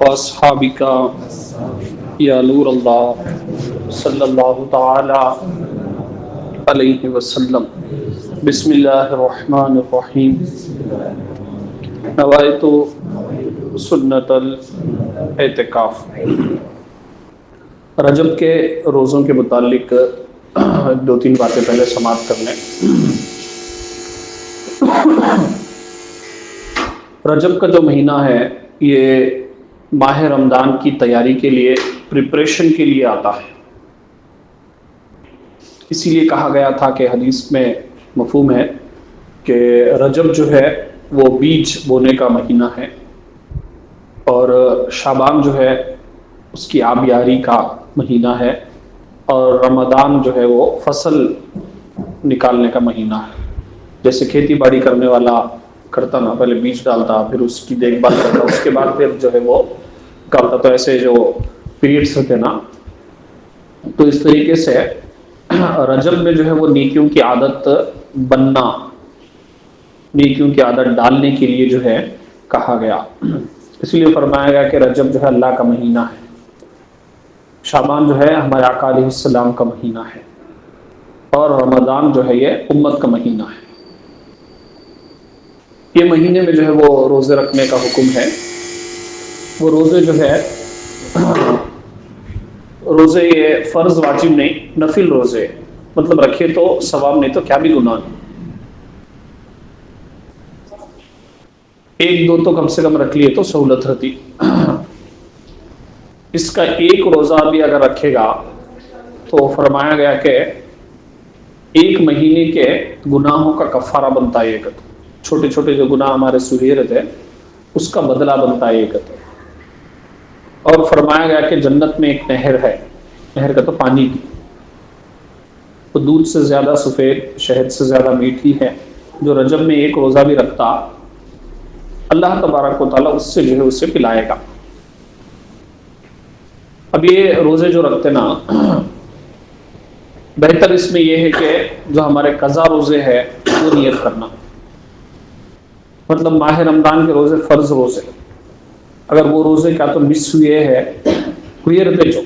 वस्हाबिका या नूर अल्लाह सल्लल्लाहु ताला अलैहि वसल्लम। बिस्मिल्लाहिर्रहमानिर रहीम। नवाइतु सुन्नतल एतिकाफ। रजब के रोज़ों के मुतालिक दो तीन बातें पहले समाप्त कर लें। रजब का जो महीना है ये माह रमज़ान की तैयारी के लिए, प्रिपरेशन के लिए आता है। इसीलिए कहा गया था कि हदीस में मफ़हूम है कि रजब जो है वो बीज बोने का महीना है और शाबान जो है उसकी आबियारी का महीना है और रमज़ान जो है वो फसल निकालने का महीना है। जैसे खेती बाड़ी करने वाला करता ना, पहले बीज डालता, फिर उसकी देखभाल करता, उसके बाद फिर जो है वो करता। तो ऐसे जो पीरियड्स होते ना, तो इस तरीके से रजब में जो है वो नेकियों की आदत बनना, नेकियों की आदत डालने के लिए जो है कहा गया। इसलिए फरमाया गया कि रजब जो है अल्लाह का महीना है, शाबान जो है हमारे आका अलैहिस्सलाम का महीना है और रमज़ान जो है ये उम्मत का महीना है। ये महीने में जो है वो रोज़े रखने का हुक्म है। वो रोज़े जो है रोज़े ये फ़र्ज़ वाजिब नहीं, नफिल रोज़े, मतलब रखे तो सवाब, नहीं तो क्या भी गुनाह नहीं। एक दो तो कम से कम रख लिए तो सहूलत रहती। इसका एक रोज़ा भी अगर रखेगा तो फरमाया गया कि एक महीने के गुनाहों का कफ़ारा बनता है। एक छोटे छोटे जो गुनाह हमारे सुहेर थे उसका बदला बनता है एक। और फरमाया गया कि जन्नत में एक नहर है, नहर का तो पानी की, वो दूध से ज़्यादा सफ़ेद, शहद से ज़्यादा मीठी है। जो रजब में एक रोज़ा भी रखता अल्लाह तबारक व तआला उससे जो है उससे पिलाएगा। अब ये रोज़े जो रखते ना, बेहतर इसमें यह है कि जो हमारे कज़ा रोज़े है वो नियत करना, मतलब माह रमज़ान के रोज़े फ़र्ज़ रोज़े, अगर वो रोज़े क्या तो मिस हुए रहते जो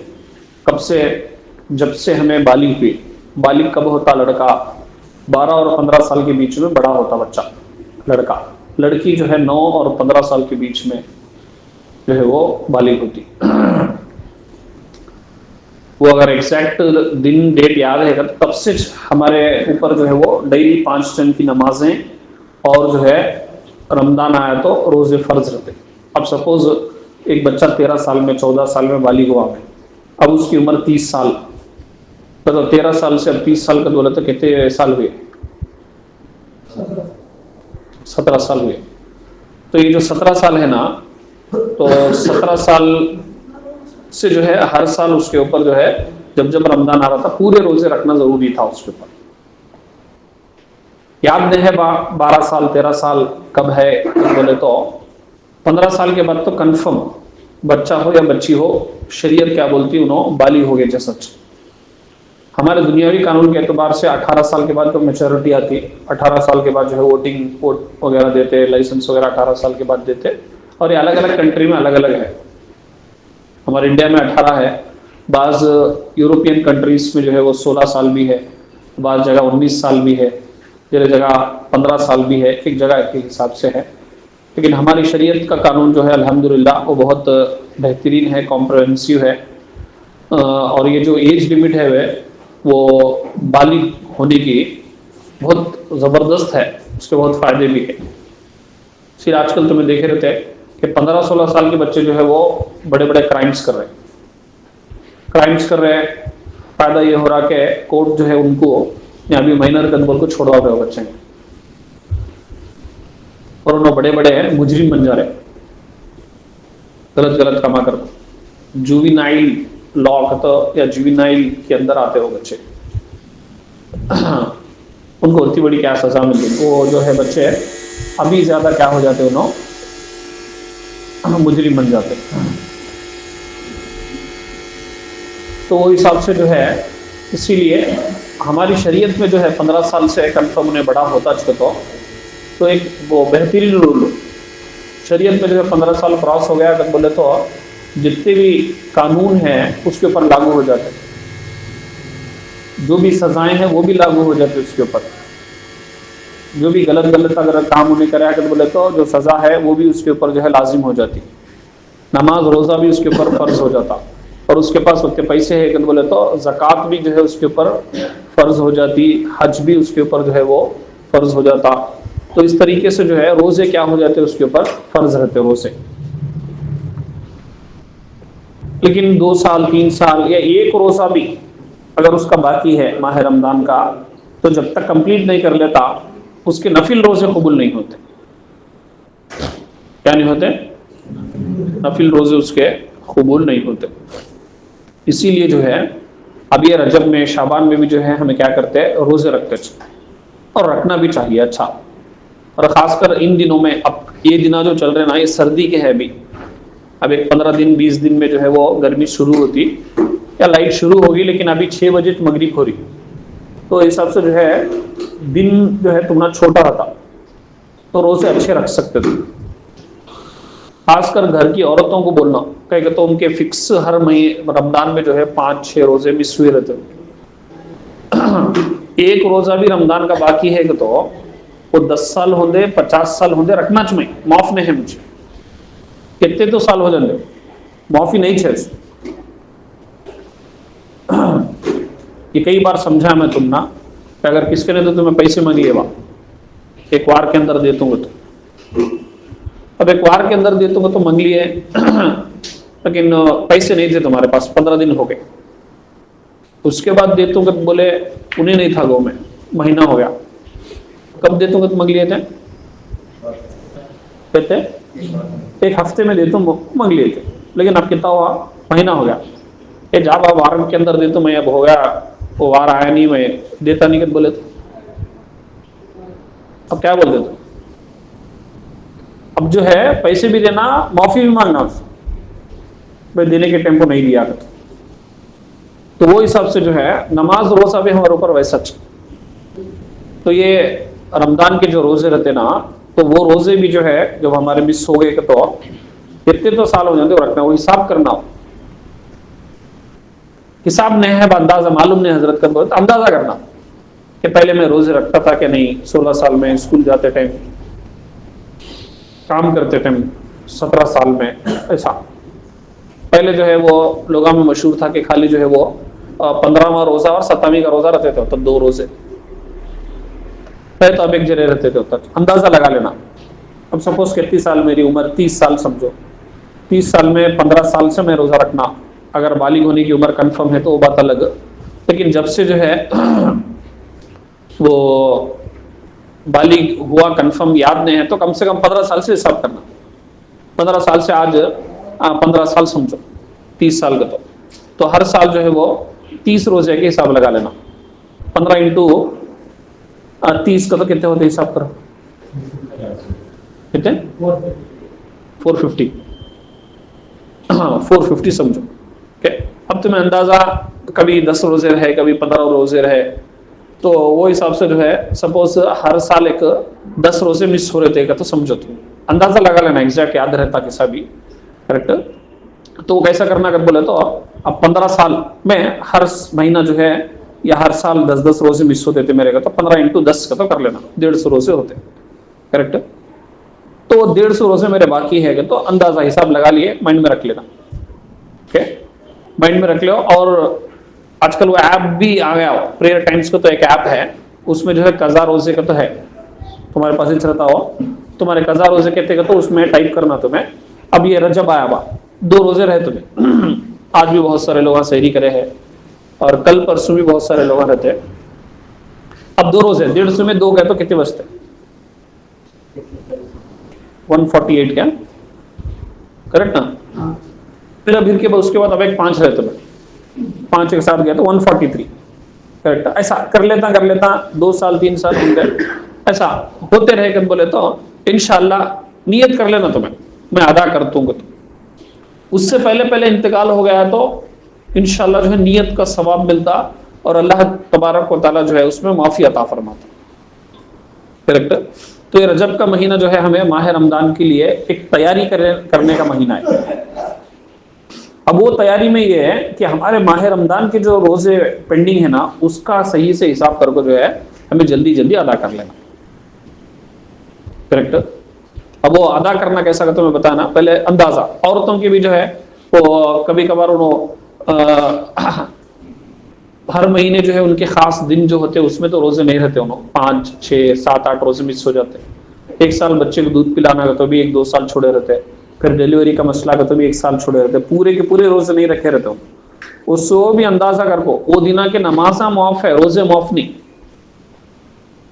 कब से, जब से हमें बालिग हुई। बालिग कब होता लड़का? 12 और 15 साल के बीच में बड़ा होता बच्चा लड़का। लड़की जो है 9 और 15 साल के बीच में जो है वो बालिग होती। वो अगर एग्जैक्ट दिन डेट याद है तब से हमारे ऊपर जो है वो डेली 5 टाइम की नमाजें और जो है रमज़ान आया तो रोज़े फ़र्ज रहते। अब सपोज एक बच्चा 13 साल में, 14 साल में बालिग हुआ है, अब उसकी उम्र 30 साल, तो 13 साल से अब 30 साल का बोला तो कितने साल हुए? 17 साल हुए। तो ये जो 17 साल है ना, तो 17 साल से जो है हर साल उसके ऊपर जो है जब जब रमज़ान आ रहा था पूरे रोज़े रखना ज़रूरी था उसके ऊपर। याद नहीं है 12 साल 13 साल कब है बोले तो 15 साल के बाद तो कंफर्म बच्चा हो या बच्ची हो, शरीयत क्या बोलती है, उन्होंने बालिग हो गए जो सच। हमारे दुनियावी कानून के एतबार से 18 साल के बाद तो मैच्योरिटी आती है। 18 साल के बाद जो है वोट वगैरह देते, लाइसेंस वगैरह 18 साल के बाद देते। और ये अलग अलग कंट्री में अलग अलग है। हमारे इंडिया में 18 है, बाज़ यूरोपियन कंट्रीज़ में जो है वो 16 साल भी है, बाज़ जगह 19 साल भी है, जगह 15 साल भी है, एक जगह के हिसाब से है। लेकिन हमारी शरीयत का कानून जो है अल्हम्दुलिल्लाह वो बहुत बेहतरीन है, कॉम्प्रहेंसिव है। और ये जो एज लिमिट है वो बालिग होने की बहुत ज़बरदस्त है, उसके बहुत फ़ायदे भी है। फिर आजकल तुम्हें देखे रहते हैं कि 15-16 साल के बच्चे जो है वो बड़े बड़े क्राइम्स कर रहे हैं। फ़ायदा ये हो रहा कि कोर्ट जो है उनको या भी माइनर कदम को छोड़वा रहे हो बच्चे, और उन्होंने बड़े बड़े मुजरिम बन जा रहे, गलत कामा कर, जुविनाइल लॉ तो या जुविनाइल के अंदर आते हो बच्चे। उनको इतनी बड़ी क्या सजा मिलती, वो जो है बच्चे अभी ज़्यादा क्या हो जाते, उन्होंने मुजरिम बन जाते। तो वो हिसाब से जो है, इसीलिए हमारी शरीयत में जो है 15 साल से कंफर्म उन्हें बड़ा होता तो एक वो बेहतरीन रूल शरीयत में जो है 15 साल क्रॉस हो गया अगर बोले तो जितने भी कानून हैं उसके ऊपर लागू हो जाते हैं, जो भी सजाएं हैं वो भी लागू हो जाती है उसके ऊपर, जो भी गलत गलत अगर काम उन्हें करे अगर बोले तो जो सजा है वो भी उसके ऊपर जो है लाजिम हो जाती, नमाज रोज़ा भी उसके ऊपर फ़र्ज हो जाता, और उसके पास उतने पैसे है अगर बोले तो ज़कात भी जो है उसके ऊपर फ़र्ज हो जाती, हज भी उसके ऊपर जो है वो फ़र्ज हो जाता। तो इस तरीके से जो है रोज़े क्या हो जाते उसके ऊपर फ़र्ज रहते रोज़े। लेकिन 2 साल 3 साल या एक रोज़ा भी अगर उसका बाकी है माह रमज़ान का, तो जब तक कंप्लीट नहीं कर लेता उसके नफिल रोज़े कबूल नहीं होते। क्या नहीं होते? नफिल रोज़े उसके कबूल नहीं होते। इसीलिए जो है अब ये रजब में शाबान में भी जो है हमें क्या करते हैं, रोज़े रखते हैं, और रखना भी चाहिए। अच्छा, और ख़ासकर इन दिनों में, अब ये दिना जो चल रहे ना ये सर्दी के हैं भी, अब एक 15 दिन 20 दिन में जो है वो गर्मी शुरू होती या लाइट शुरू होगी, लेकिन अभी 6 बजे तो मगरिब हो रही, तो इस हिसाब से जो है दिन जो है तुम्हारा छोटा रहता, तो रोज़े अच्छे रख सकते थे। खासकर घर की औरतों को बोलना कहेगा तो उनके फिक्स हर महीने रमज़ान में जो है 5-6 रोज़े मिस हुए रहते। एक रोज़ा भी रमज़ान का बाकी है तो वो 10 साल होंगे 50 साल होंगे रखना चाहिए, माफ़ नहीं है मुझे, कितने तो साल हो जाते माफ़ी नहीं छे। ये कई बार समझा मैं तुम ना कि अगर किसके ने तो तुम्हें पैसे मांगिए बा एक वार के अंदर दे दूंगा, तो अब एक वार के अंदर दे दूंगा तो मांग लिए लेकिन पैसे नहीं थे तुम्हारे पास, 15 दिन हो गए, उसके बाद दे दूंगा तो बोले उन्हें नहीं था गो में, महीना हो गया, कब दे दूंगा तो मांग लिए थे, कहते एक हफ्ते में दे दूँ मांग लिए थे, लेकिन अब कितना हुआ, महीना हो गया, ये जब आप वार के अंदर दे तो मैं अब हो गया, वो वार आया नहीं, मैं देता नहीं कर बोले तो अब क्या बोल देते, अब जो है पैसे भी देना माफी भी मांगना भाई देने के टेम्पो नहीं दिया कर, तो वो हिसाब से जो है नमाज रोज़ा भी हमारे ऊपर वैसा। तो ये रमज़ान के जो रोज़े रहते ना, तो वो रोज़े भी जो है जब हमारे मिस हो गए तो कितने तो साल हो जाते हो रखना, वो हिसाब करना हो, हिसाब नहीं है अंदाजा मालूम नहीं हजरत कर, तो अंदाजा करना कि पहले मैं रोजे रखता था कि नहीं, 16 साल में स्कूल जाते टाइम, काम करते टाइम 17 साल में, ऐसा पहले जो है वो लोगों में मशहूर था कि खाली जो है वो 15वां रोजा और 7वीं का रोजा रहते थे, तब 2 रोजे पहले, तो अब एक जगह रहते थे, तब अंदाजा लगा लेना। अब सपोज कितनी साल मेरी उम्र, 30 साल समझो, 30 साल में 15 साल से मैं रोजा रखना, अगर बालिग होने की उम्र कंफर्म है तो वो बात अलग, लेकिन जब से जो है वो बालिग हुआ कंफर्म याद नहीं है तो कम से कम 15 साल से हिसाब करना, 15 साल से आज 15 साल समझो 30 साल का, तो हर साल जो है वो 30 रोजे के हिसाब लगा लेना, 15 इंटू 30 का तो कितने होते हिसाब करो, कितने 450, 450 समझो। अब तुम्हें अंदाजा कभी 10 रोजे रहे कभी 15 रोजे रहे, तो वो हिसाब से जो है सपोज हर साल एक 10 रोजे मिस हो रहे थे तो समझो तुम अंदाजा लगा लेना, एग्जैक्ट याद रहता कैसा भी करेक्ट। तो वो कैसा करना अगर बोले तो अब 15 साल में हर महीना जो है या हर साल 10-10 रोजे मिस होते थे मेरे का, तो 15 इंटू 10 का तो कर लेना, 150 रोजे होते करेक्ट। तो 150 रोजे मेरे बाकी है तो अंदाजा हिसाब लगा लिए, माइंड में रख लेना, ओके माइंड में रख लो। और आजकल वो ऐप भी आ गया, प्रेयर टाइम्स का तो एक ऐप है, उसमें जो है कज़ा रोजे का तो है, तुम्हारे पास ही रहता हो, तुम्हारे कज़ा रोजे कहते का तो उसमें टाइप करना तुम्हें। अब ये रजब आया बा, 2 रोजे रहे तुम्हें, आज भी बहुत सारे लोग सहरी करे हैं और कल परसों भी बहुत सारे लोग रहते हैं। अब 2 रोजे 150 में 2 गए तो कितने बचते, 148 क्या करेक्ट ना। फिर अब उसके बाद अब एक 5 रहते तुम्हें, 5 एक साथ गया तो 143 करेक्ट। ऐसा कर लेता 2 साल 3 साल होंगे, ऐसा होते रहे कर बोले तो इंशाल्लाह नियत कर लेना तुम्हें मैं अदा कर दूंगा, तो उससे पहले इंतकाल हो गया तो इंशाल्लाह जो है नियत का सवाब मिलता और अल्लाह तबारक व तआला जो है उसमें माफी अता फरमाता करेक्ट। तो ये रजब का महीना जो है हमें माह रमजान के लिए एक तैयारी करने का महीना है। अब वो तैयारी में ये है कि हमारे माह रमजान के जो रोजे पेंडिंग है ना, उसका सही से हिसाब करके जो है हमें जल्दी जल्दी अदा कर लेना। करेक्ट। अब वो अदा करना कैसा करते मैं बताना, पहले अंदाजा औरतों की भी जो है वो कभी कभार हर महीने जो है उनके खास दिन जो होते हैं उसमें तो रोजे नहीं रहते, उन्होंने 5, 6, 7, 8 रोजे मिस हो जाते हैं। एक साल बच्चे को दूध पिलाना का तो भी 1-2 साल छोड़े रहते हैं, फिर डिलीवरी का मसला का तो भी 1 साल छोड़े रहते, पूरे के पूरे रोजे नहीं रखे रहते। उसको भी अंदाजा कर को वो दिना के नमाजा माफ है, रोजे माफ नहीं।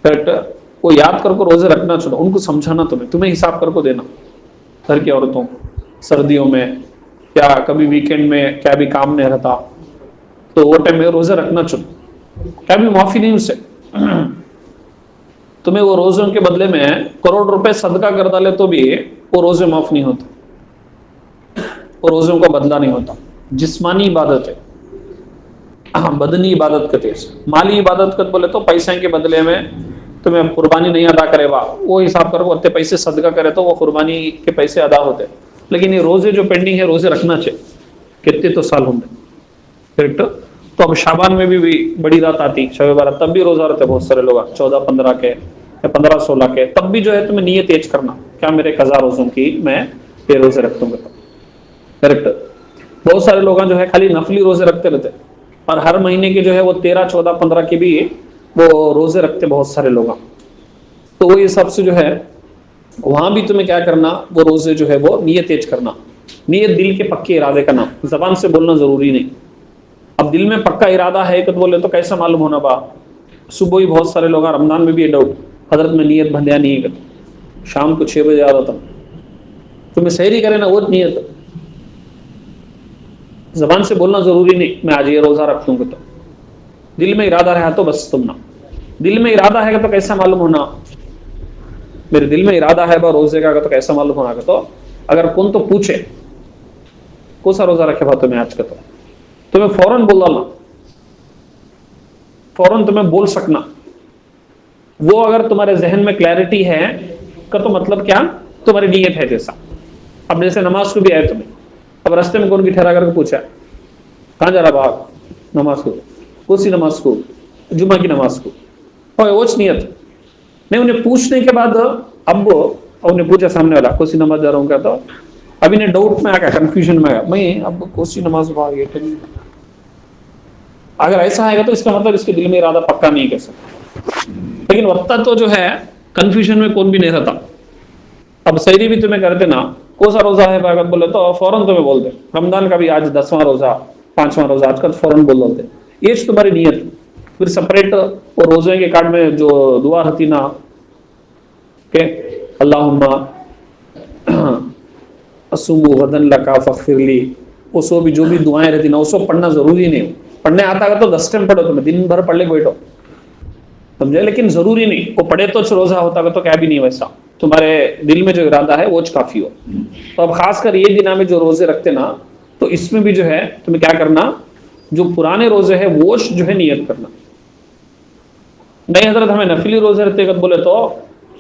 करेक्ट। वो याद कर को रोजे रखना चलो, उनको समझाना तुम्हें हिसाब कर को देना। घर की औरतों सर्दियों में क्या कभी वीकेंड में क्या भी काम नहीं रहता, तो वो टाइम में रोजे रखना चलो, क्या भी माफी नहीं उससे। तुम्हें वो रोजों के बदले में करोड़ रुपए सदका कर डाले तो भी वो रोजे माफ नहीं होते, वो रोजों का बदला नहीं होता। जिस्मानी इबादत है, बदनी इबादत करते हैं। माली इबादत कर बोले तो पैसे के बदले में तुम्हें कुर्बानी नहीं अदा करेगा, वो हिसाब करो उतने पैसे सदका करे तो वो कुर्बानी के पैसे अदा होते। लेकिन ये रोजे जो पेंडिंग है रोजे रखना चाहिए, कितने तो साल होंगे। करेक्ट। तो अब शाबान में भी बड़ी रात आती शब बारात, तब भी रोजा रहते बहुत सारे लोग 14-15 के या 15-16 के, तब भी जो है तुम्हें नियत तेज करना क्या मेरे कज़ा रोजों की मैं ये रोजे रखूंगा। करेक्ट। बहुत सारे लोग जो है खाली नफली रोजे रखते रहते और हर महीने के जो है वो 13, 14, 15 के भी वो रोजे रखते बहुत सारे लोग। तो वो हिसाब से जो है वहां भी तुम्हें क्या करना, वो रोजे जो है वो नियत तेज करना। नियत दिल के पक्के इरादे का नाम, जबान से बोलना जरूरी नहीं। अब दिल में पक्का इरादा है कि बोले तो कैसा मालूम होना बा। सुबह ही बहुत सारे लोग रमजान में भी ये डाउट, हजरत में नियत बंधिया नहीं है, शाम को 6 बजे आ रहा था, तुम्हें सहरी करे ना वो नियत। जबान से बोलना जरूरी नहीं मैं आज ये रोजा रखूंगा, तो दिल में इरादा रहा तो बस तुम ना। दिल में इरादा है तो कैसा मालूम होना, मेरे दिल में इरादा है बा रोजे का तो कैसा मालूम होना। तो अगर कौन तो पूछे कौन सा रोजा रखे बा तुम्हें आज का, तो तुम्हें फौरन बोल डालना, फौरन तुम्हें बोल सकना। वो अगर तुम्हारे जहन में क्लैरिटी है का तो मतलब क्या, तुम्हारी नीयत है जैसा। अब जैसे नमाज को भी आए तुम्हें, अब रास्ते में कौन की ठहरा करके पूछा कहाँ जा रहा बाप, नमाज को, कौन सी नमाज को, जुम्मा की नमाज को, और वो नियत नहीं। उन्हें पूछने के बाद अब उन्हें पूछा सामने वाला कौन सी नमाज जा रहा हूँ क्या, तो अभी ने डाउट में आ गया, कंफ्यूजन में आ गया, मैं अब कौन सी नमाज भाग गई। अगर ऐसा आएगा तो इसका मतलब इसके दिल में इरादा पक्का नहीं कर सकता। लेकिन वक्ता तो जो है कंफ्यूजन में कौन भी नहीं रहता। अब सहरी भी तुम्हें करते ना, कौन सा रोजा है भागत बोले तो फौरन तुम्हें बोल दे, रमजान का भी आज 10वां रोजा 5वां रोजा आज का फौरन बोल देते। ये तुम्हारी नियत। फिर सेपरेट और रोजे के कार्ड में जो दुआ रहती ना के अल्लाहुम्मा असुमु गदन लका फगफिरली, उसको भी जो भी दुआएं रहती ना उसको पढ़ना जरूरी नहीं। पढ़ने आता है तो 10 टाइम पढ़ो, तुम्हें दिन भर पढ़ ले बैठो, समझे, लेकिन जरूरी नहीं। वो पढ़े तो रोजा होता है तो क्या भी नहीं, वैसा तुम्हारे दिल में जो इरादा है वो काफी हो। तो अब खासकर ये दिना में जो रोजे रखते ना, तो इसमें भी जो है तुम्हें क्या करना, जो पुराने रोजे है वो जो है नियत करना। नहीं हजरत हमें नफली रोजे रहते कद बोले तो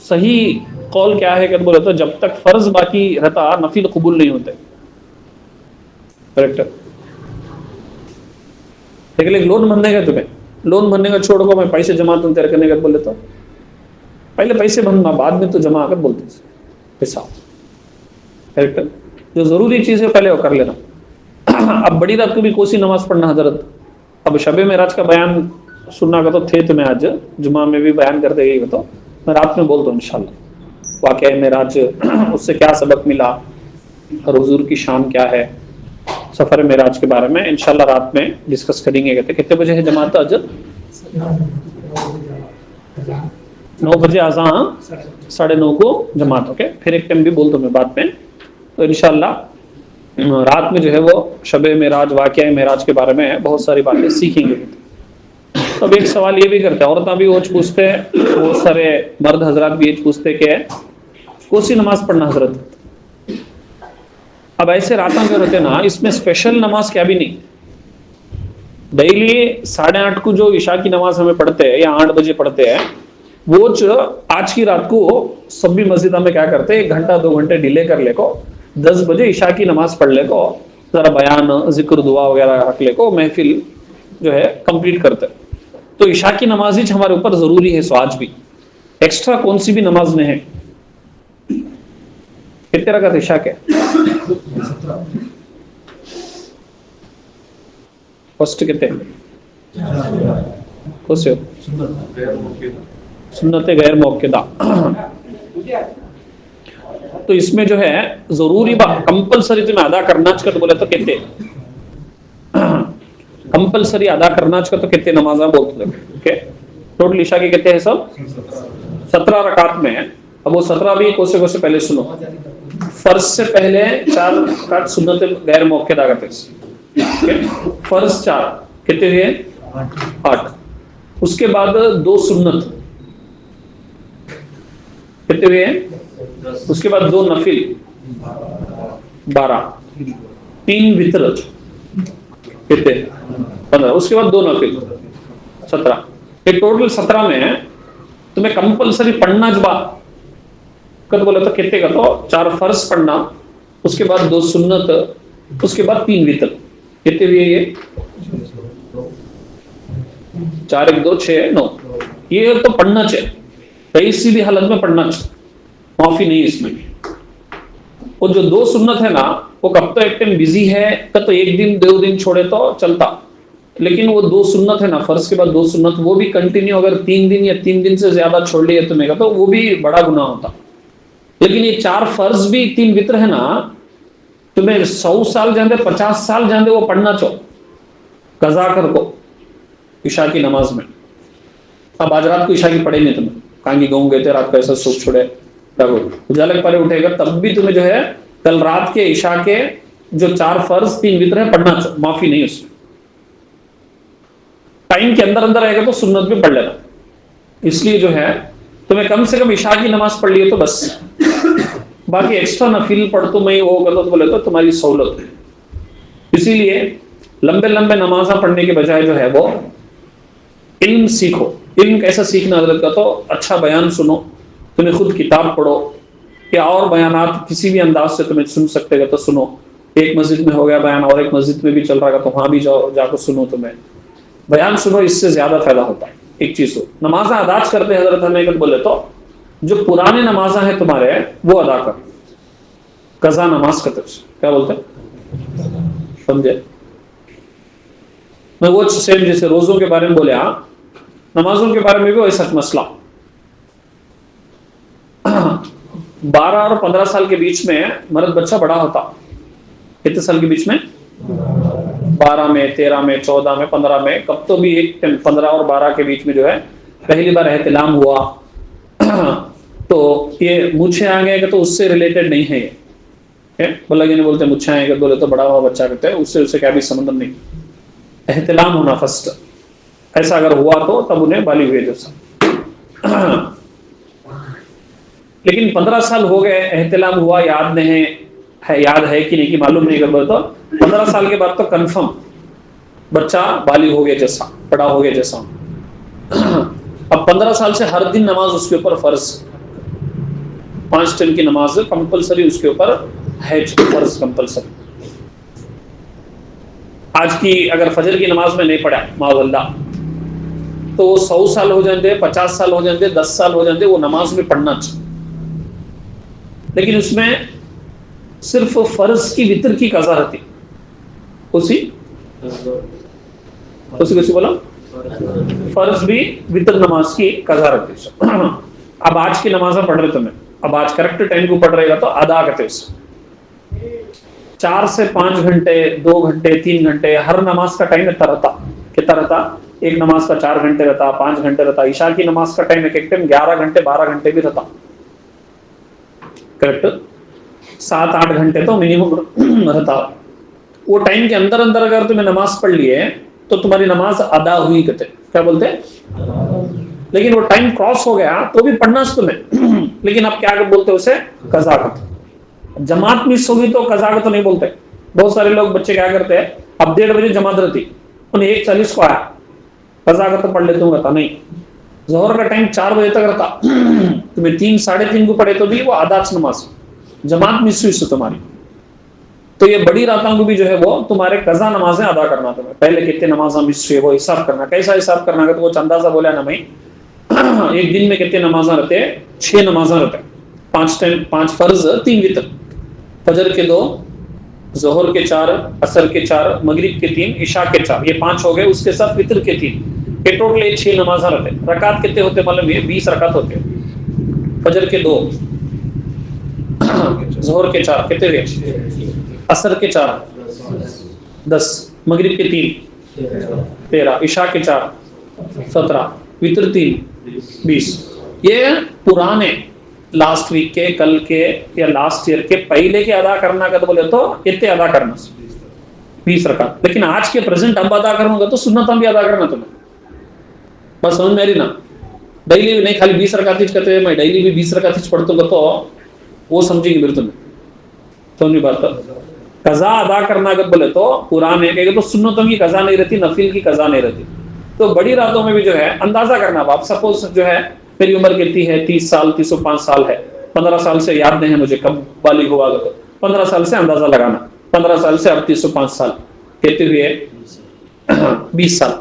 सही कौल क्या है कद बोले तो जब तक फर्ज बाकी रहता नफिल कबूल नहीं होते। करेक्ट। लेकिन लोन भरने का तुम्हें, लोन भरने का छोड़ को मैं पैसे जमा तुम तेरे करने का बोले तो पहले पैसे भरना बाद में तो जमा आकर बोलते पैसा। करेक्ट। जो जरूरी चीज है पहले वो कर लेना। अब बड़ी रात को भी कोसी नमाज पढ़ना हजरत, अब शबे मेराज का बयान सुनना का तो थे तुम्हें आज जुमा में भी बयान कर देगी, तो मैं रात में बोल दूँ इंशाल्लाह वाकया मेराज उससे क्या सबक मिला और हुजूर की शान क्या है, सफर मेराज के बारे में इंशाल्लाह रात में डिस्कस करेंगे। कहते कितने बजे है जमात अजर? 9 बजे आज़ान, 9:30 को जमात। ओके, फिर एक टाइम भी बोल दो मैं बाद में। तो इंशाल्लाह रात में जो है वो शबे मेराज वाकया मेराज के बारे में बहुत सारी बातें सीखेंगे। तो अब एक सवाल ये भी करते हैं, औरतें भी वो पूछते हैं, बहुत सारे मर्द हजरात भी ये पूछते कि कोसी नमाज पढ़ना हजरत। अब ऐसे रातों के होते ना, इसमें स्पेशल नमाज क्या भी नहीं। डेली 8:30 को जो ईशा की नमाज हमें पढ़ते हैं या 8 बजे पढ़ते हैं, वो आज की रात को सब भी मस्जिदा में क्या करते हैं, 1 घंटा 2 घंटे डिले कर ले को, 10 बजे ईशा की नमाज पढ़ ले को, जरा बयान जिक्र दुआ वगैरह रख ले को, महफिल जो है कंप्लीट करते। तो ईशा की नमाज ही हमारे ऊपर जरूरी है। सो आज भी एक्स्ट्रा कौन सी भी नमाज में है। कितने रकात ईशा के? फर्स्ट कितने? सुन्नत गैर मौकेदा। तो इसमें जो है जरूरी बात कंपलसरी तुम्हें अदा करना चाहिए। तो बोले तो कितने कंपलसरी अदा करना चाहिए, तो कितने नमाजा बोलते हैं? टोटल ईशा के कितने हैं सब? 17 रकात में है। अब वो 17 भी कोसे कोसे पहले सुनो। फर्ज से पहले 4 रकात सुन्नत गैर मौकेदा करते हैं। फर्ज 4 कितने हुए? 8। उसके बाद 2 सुन्नत कितने हुए? उसके बाद 2 नफिल 12, 3 वित्र कितने? 15। उसके बाद 2 नफिल 17। ये टोटल 17 में है। तुम्हें कंपलसरी पढ़ना जब कद बोले तो कितने का? तो 4 फर्ज पढ़ना, उसके बाद 2 सुन्नत, उसके बाद 3 वित्र। कितने हुए ये? 4 1 2 6 9। ये तो पढ़ना चाहिए, किसी भी हालत में पढ़ना चाहिए, माफी नहीं इसमें। और जो 2 सुन्नत है ना, वो कब तो एक टाइम बिजी है, कब तो 1 दिन 2 दिन छोड़े तो चलता, लेकिन वो 2 सुन्नत है ना, फर्ज के बाद 2 सुन्नत, वो भी कंटिन्यू अगर 3 दिन या 3 दिन से ज्यादा छोड़ लिए तुम्हें तो वो भी बड़ा गुनाह होता। लेकिन ये 4 फर्ज भी 3 वित्र है ना, तुम्हें 100 साल जाने 50 साल जाने वो पढ़ना चाहो कजा कर को ईशा की नमाज में। अब आज रात को ईशा की पढ़े नहीं, तुम्हें कहाँ की गाँव गए थे, रात को ऐसा सोच छोड़े, उजाले पहले उठेगा, तब भी तुम्हें जो है कल रात के ईशा के जो 4 फर्ज 3 वित्र है पढ़ना चाहो, माफी नहीं उसमें। टाइम के अंदर अंदर आएगा तो सुन्नत भी पढ़ लेना। इसलिए जो है तुम्हें कम से कम ईशा की नमाज पढ़ लिए तो बस, बाकी एक्स्ट्रा नफिल पढ़ तो मैं वो गलत बोले तो तुम्हारी सहूलत है। इसीलिए लंबे लंबे नमाजा पढ़ने के बजाय जो है वो इल्म सीखो। इल्म कैसा सीखना हजरत का? तो अच्छा बयान सुनो, तुम्हें खुद किताब पढ़ो, या और बयानात किसी भी अंदाज से तुम्हें सुन सकते तो सुनो। एक मस्जिद में हो गया बयान और एक मस्जिद में भी चल रहा है तो वहां भी जाओ, जाकर सुनो, तुम्हें बयान सुनो, इससे ज्यादा फायदा होता है। एक चीज हो, नमाजा अदाज करते हैं हजरत हमें बोले तो जो पुराने नमाजा है तुम्हारे वो अदा कर, कजा नमाज का तरफ क्या बोलते हैं, समझे? मैं वो सेम जैसे रोजों के बारे में बोले, नमाजों के बारे में भी वैसा मसला। 12 और 15 साल के बीच में मर्द बच्चा बड़ा होता। कितने साल के बीच में? 12 में, 13 में, 14 में, 15 में, कब तो भी एक 15 और 12 के बीच में जो है पहली बार एहतिलाम हुआ। तो ये मुझे आएंगे तो उससे रिलेटेड नहीं है ये। बोला नहीं बोलते मुझे आएंगे, बोले तो बड़ा हुआ बच्चा कहते हैं, उससे क्या भी संबंध नहीं। एहतिलाम होना फर्स्ट, ऐसा अगर हुआ तो तब उन्हें बाली हुए जैसा। लेकिन 15 साल हो गए, एहतिलाम हुआ, याद नहीं है, याद है कि नहीं कि मालूम नहीं कर, तो 15 साल के बाद तो कंफर्म बच्चा बाली हो गया जैसा, बड़ा हो गया जैसा। अब 15 साल से हर दिन नमाज उसके ऊपर फर्ज, 5 टाइम की नमाज कंपलसरी उसके ऊपर है, फर्ज कंपलसरी। आज की अगर फजर की नमाज में नहीं पढ़ा मावल्ला तो 100 साल हो जाते, 50 साल हो जाते, 10 साल हो जाते, वो नमाज में पढ़ना चाहिए। लेकिन उसमें सिर्फ फर्ज की वितर की कज़ा रहती, उसी बोला फर्ज भी वितर नमाज की कज़ा रहती। अब आज की नमाज पढ़ रहे तुम्हें, अब आज करेक्ट टाइम को पढ़ रहेगा तो अदा करते उसे 4 से 5 घंटे, 2 घंटे, 3 घंटे, हर नमाज का टाइम इतना रहता। कितना रहता? एक नमाज का 4 घंटे रहता, 5 घंटे रहता। ईशा की नमाज का टाइम एक टाइम 11 घंटे, 12 घंटे भी रहता। करेक्ट 7-8 घंटे तो मिनिमम रहता। वो टाइम के अंदर अंदर अगर तुम्हें नमाज पढ़ लिए तो तुम्हारी नमाज अदा हुई कहते, क्या बोलते? लेकिन वो टाइम क्रॉस हो गया तो भी पढ़ना तुम्हें। लेकिन अब क्या बोलते उसे? कज़ा करते। जमात मिस होगी तो कज़ा का तो नहीं बोलते। बहुत सारे लोग बच्चे क्या करते हैं, अब 1:30 बजे जमात रहती, उन्हें 1:40 को आया, कज़ा का तो पढ़ लेते होंगे, नहीं जोहर का टाइम 4 बजे तक रहता, तुम्हें 3 साढ़े 3 को पढ़े तो भी वो आदाच नमाज, जमात मिस हुई तुम्हारी, तो ये बड़ी रातों को भी जो है वो तुम्हारे कजा नमाजें अदा करना, तुम्हें पहले कितने नमाजा मिस हुए वो हिसाब करना। कैसा हिसाब करना है तो वो अंदाजा बोला ना, मैं एक दिन में कितने नमाजा रहते हैं, 6 नमाजा रहते हैं, 5 टाइम, 5 फर्ज 3 वितर, फजर के 2, जोहर के 4, असर के 4, मगरिब के 3, इशा के 4, ये 5 हो गए, उसके साथ वितर के 3, ये टोटल 6 नमाजा रहते हैं। रकात कितने होते मालूम है, 20 रकात होते हैं। फजर के 2, जोहर के 4 कितने हुए, असर के 4 10, मगरिब के 3 13, इशा के 4 17, वितर 3 20। ये पुराने लास्ट वीक के, कल के या लास्ट ईयर के पहले के अदा करना का तो बोले तो इतने अदा करना 20 रकात। लेकिन आज के प्रेजेंट अब अदा करूंगा तो सुन्नत भी अदा करना तुम्हें, बस समझ मेरी ना, डेली भी नहीं खाली 20 रकात ही करते, मैं डेली भी 20 रकात ही पढ़ता हूँ तो वो समझेगी मेरे तुम्हें, समझी बात। कजा अदा करना अगर बोले तो पुराने के तो सुन्नतों की कजा नहीं रहती, नफिल की कजा नहीं रहती। तो बड़ी रातों में भी जो है अंदाजा करना, आप सपोज जो है मेरी उम्र कितनी है, 30 साल 305 साल है, 15 साल से याद नहीं है मुझे कब वाली हुआ, तो 15 साल से अंदाजा लगाना, 15 साल से अब 305 साल कहते हुए 20 साल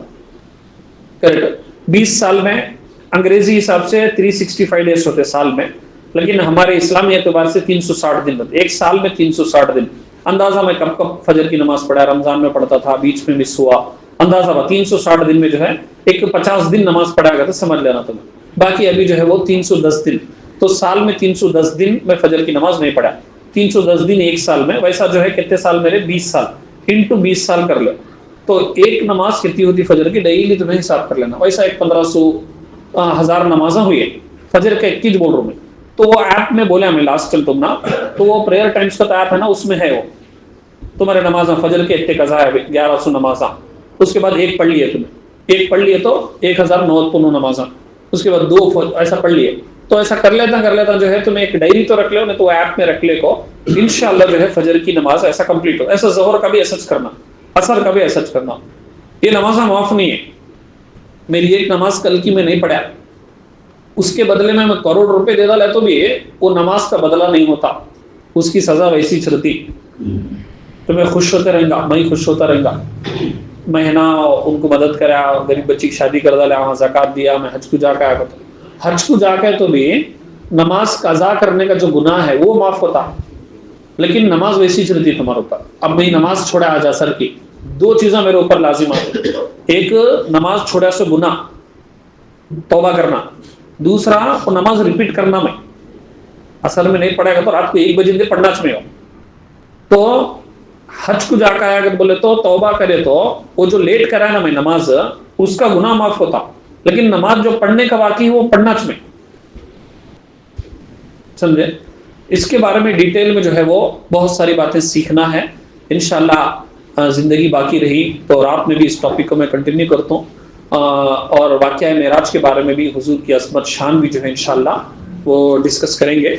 करेक्ट। 20 साल में अंग्रेजी हिसाब से 365 डेज होते साल में, लेकिन हमारे इस्लामी एतबार से 360 दिन होते, एक साल में 360 दिन। अंदाजा मैं कब कब फजर की नमाज पढ़ा, रमजान में पढ़ता था, बीच में मिस हुआ, अंदाजा 360 दिन में जो है एक 50 दिन नमाज पढ़ा गया तो समझ लेना तुम्हें, बाकी अभी जो है वो 310 दिन। तो साल में 310 दिन में फजर की नमाज नहीं पढ़ा, 310 दिन एक साल में, वैसा जो है कितने साल मेरे 20 साल इंटू 20 साल कर ले, तो एक नमाज कितनी होती फजर की, डेली तुम्हें हिसाब कर लेना। वैसा एक 1500 1000 नमाजा हुई है फजर के 21 बोर्डों में। तो वो ऐप में बोला मैं लास्ट चल तुम ना, तो वो प्रेयर टाइम्स का ऐप है ना, उसमें है वो तुम्हारे नमाजा फजर के इतने कजा है 1100 नमाजा, उसके बाद एक पढ़ लिए तुमने, एक पढ़ लिए तो 1099 नमाजा, उसके बाद 2 ऐसा पढ़ लिए, तो ऐसा कर लेता जो है तुम्हें एक डायरी तो रख लो, नहीं तो ऐप में रख ले को, इंशाल्लाह जो है फजर की नमाज ऐसा कंप्लीट हो। ऐसा जोहर का भी ऐसा करना, असर का भी ऐसा करना, ये नमाजा माफ नहीं है। मेरी एक नमाज कल की मैं नहीं पढ़ा, उसके बदले में मैं करोड़ रुपए दे डाला तो भी वो नमाज का बदला नहीं होता, उसकी सजा वैसी चलती। तो मैं खुश होते रहेगा, मैं खुश होता रहेगा, मैं ना उनको मदद करा, गरीब बच्ची की शादी कर डाला, वहाँ ज़कात दिया, मैं हज को जाकर आया, तो हज को जाकर तो भी नमाज कज़ा करने का जो गुनाह है वो माफ होता, लेकिन नमाज वैसी चलती तुम्हारे ऊपर। अब मैं नमाज छोड़ा आज असर की, 2 चीज़ें मेरे ऊपर लाजिम आती, एक नमाज छोड़ा से गुनाह तौबा करना, दूसरा वो नमाज रिपीट करना। मैं असल में नहीं पढ़ेगा तो रात को 1 बजे पढ़ना चाहिए। तो हज को जाकर आया अगर बोले तो तौबा करे तो वो जो लेट करा है ना मैं नमाज, उसका गुनाह माफ होता, लेकिन नमाज जो पढ़ने का बाकी वो पढ़ना चाहिए, समझे। इसके बारे में डिटेल में जो है वो बहुत सारी बातें सीखना है। इंशाल्लाह जिंदगी बाकी रही तो रात में भी इस टॉपिक को मैं कंटिन्यू करता हूँ, और वाक़या मेराज के बारे में भी हुजूर की असमत शान भी जो है इंशाल्लाह वो डिस्कस करेंगे।